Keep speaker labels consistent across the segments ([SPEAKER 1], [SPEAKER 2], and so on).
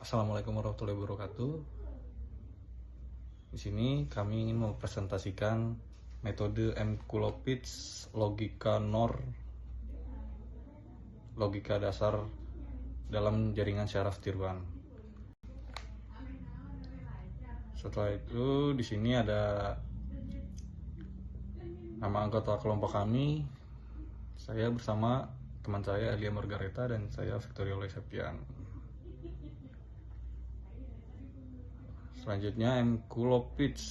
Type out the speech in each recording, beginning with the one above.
[SPEAKER 1] Assalamualaikum warahmatullahi wabarakatuh. Di sini kami ingin mempresentasikan metode Mkulowicz logika NOR, logika dasar dalam jaringan syaraf tiruan. Setelah itu di sini ada nama anggota kelompok kami. Saya bersama teman saya Alia Margareta dan saya Victoria Septian. Selanjutnya, Mkulowicz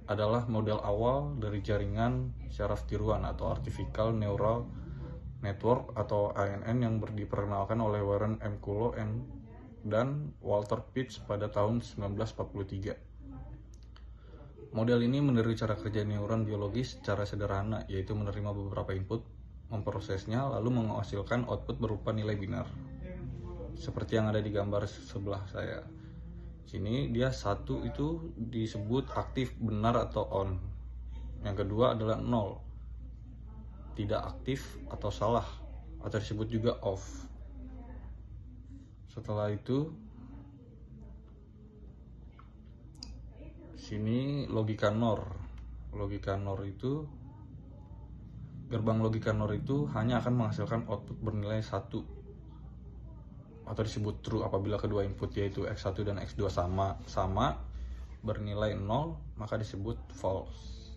[SPEAKER 1] adalah model awal dari jaringan syaraf tiruan atau Artificial Neural Network atau ANN yang diperkenalkan oleh Warren M. Kulo dan Walter Pitts pada tahun 1943. Model ini meniru cara kerja neuron biologis secara sederhana, yaitu menerima beberapa input, memprosesnya, lalu menghasilkan output berupa nilai binar. Seperti yang ada di gambar sebelah saya. Sini dia satu itu disebut aktif, benar atau on. Yang kedua adalah 0, tidak aktif atau salah, atau disebut juga off. Setelah itu sini logika NOR. Logika NOR itu, gerbang logika NOR itu hanya akan menghasilkan output bernilai 1 atau disebut true apabila kedua input yaitu X1 dan X2 sama bernilai 0, maka disebut false.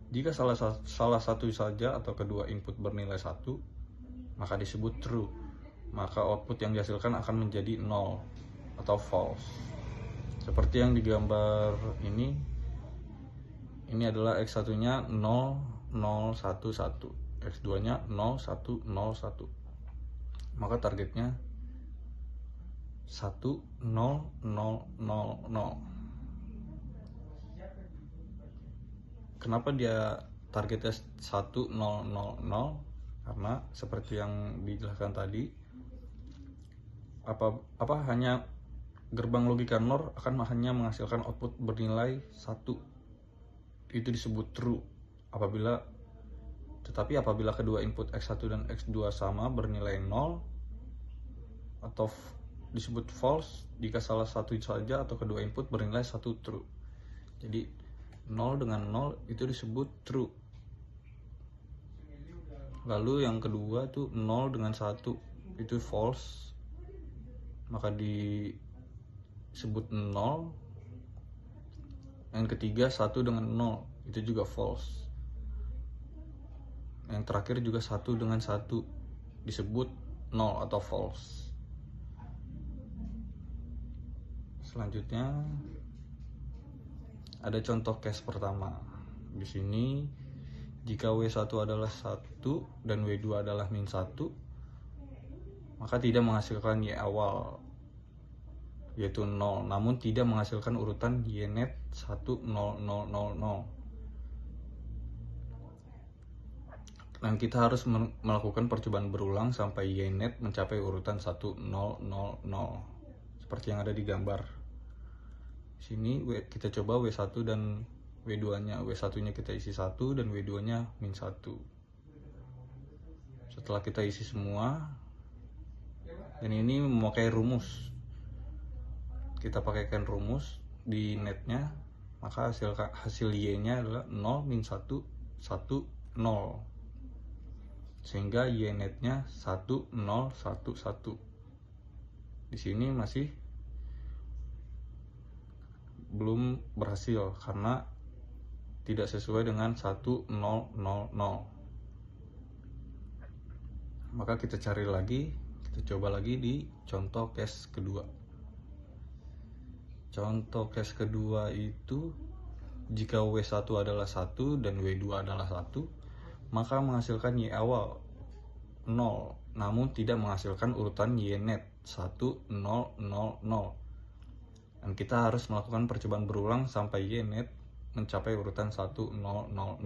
[SPEAKER 1] Jika salah satu saja atau kedua input bernilai 1, maka disebut true, maka output yang dihasilkan akan menjadi 0 atau false. Seperti yang digambar ini adalah X1 nya 0 0 1 1, X2 nya 0 1 0 1, maka targetnya 1 0 0 0 0. Kenapa dia targetnya 1 0 0 0? Karena seperti yang dijelaskan tadi, apa hanya gerbang logika NOR akan hanya menghasilkan output bernilai 1. Itu disebut true. Tetapi apabila kedua input X1 dan X2 sama bernilai 0, atau disebut false jika salah satu saja atau kedua input bernilai 1 true. Jadi 0 dengan 0 itu disebut true. Lalu yang kedua tuh 0 dengan 1 itu false, maka disebut 0. Yang ketiga 1 dengan 0 itu juga false. Yang terakhir juga 1 dengan 1 disebut 0 atau false. Selanjutnya ada contoh case pertama. Di sini jika W1 adalah 1 dan W2 adalah min 1, maka tidak menghasilkan Y awal yaitu 0, namun tidak menghasilkan urutan Y net 1 0 0 0 0. Dan kita harus melakukan percobaan berulang sampai Y net mencapai urutan 1 0 0 0 seperti yang ada di gambar. Sini kita coba W1 dan W2 nya. W1 nya kita isi 1 dan W2 nya min 1. Setelah kita isi semua, dan ini memakai rumus, kita pakaikan rumus di netnya, maka hasil Y nya adalah 0 min 1 1 0, sehingga Y netnya 1 0 1 1. Di sini masih belum berhasil karena tidak sesuai dengan 1 0 0 0. Maka kita cari lagi, kita coba lagi di contoh case kedua. Contoh case kedua itu jika W1 adalah 1 dan W2 adalah 1, maka menghasilkan Y awal 0, namun tidak menghasilkan urutan Y net 1 0 0 0. Dan kita harus melakukan percobaan berulang sampai Y net mencapai urutan 1 0 0 0.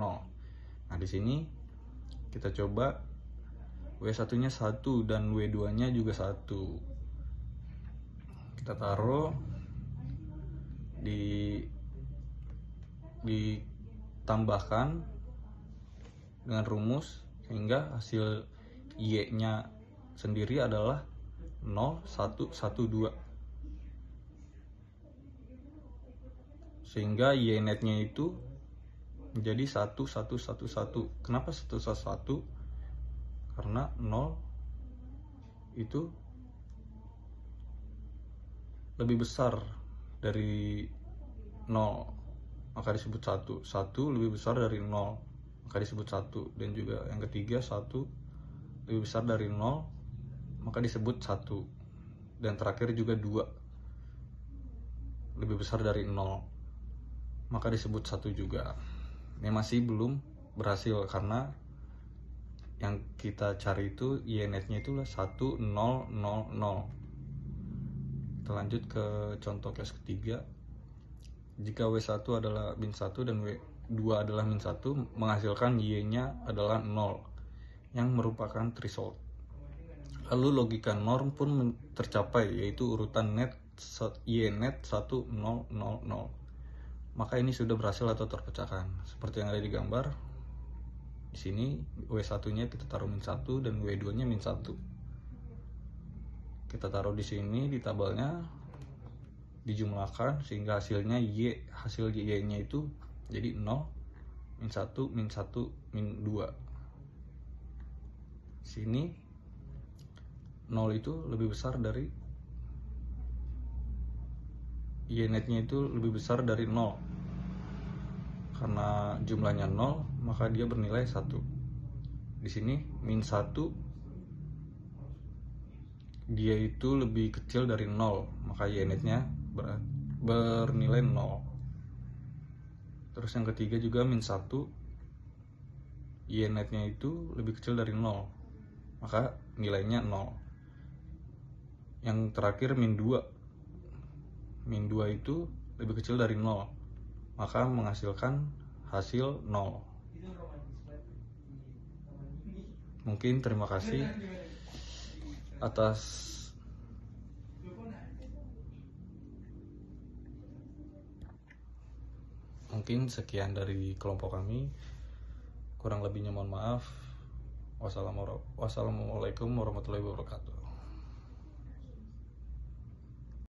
[SPEAKER 1] Nah, di sini kita coba W1 nya 1 dan W2 nya juga 1. Kita taruh ditambahkan dengan rumus sehingga hasil Y nya sendiri adalah 0 1 1 2. sehingga y netnya itu menjadi 1 1 1 1. Kenapa 1 1 1? Karena 0 itu lebih besar dari 0, maka disebut 1. 1 lebih besar dari 0, maka disebut 1. Dan juga yang ketiga, 1 lebih besar dari 0, maka disebut 1. Dan terakhir juga 2 lebih besar dari 0, maka disebut 1 juga. Ini masih belum berhasil karena yang kita cari itu y netnya itulah 1 0 0 0. Kita lanjut ke contoh case ketiga. Jika W1 adalah min 1 dan W2 adalah min 1, menghasilkan Y-nya adalah 0, yang merupakan threshold. Lalu logika norm pun tercapai, yaitu urutan net Y net 1 0 0 0. Maka ini sudah berhasil atau terpecahkan. Seperti yang ada di gambar. Di sini W1-nya kita taruh min 1 dan W2-nya min 1. Kita taruh di sini di tabelnya, dijumlahkan sehingga hasilnya hasil Y-nya itu jadi 0, min 1, min 1, min 2. Sini 0 itu lebih besar dari Y netnya itu lebih besar dari 0. Karena jumlahnya 0, maka dia bernilai 1. Di sini min 1 dia itu lebih kecil dari 0, maka Y netnya bernilai 0. Terus yang ketiga juga min 1, Y netnya itu lebih kecil dari 0, maka nilainya 0. Yang terakhir min 2, min 2 itu lebih kecil dari 0, maka menghasilkan hasil 0. Mungkin terima kasih atas mungkin sekian dari kelompok kami. Kurang lebihnya mohon maaf. Wassalamualaikum warahmatullahi wabarakatuh.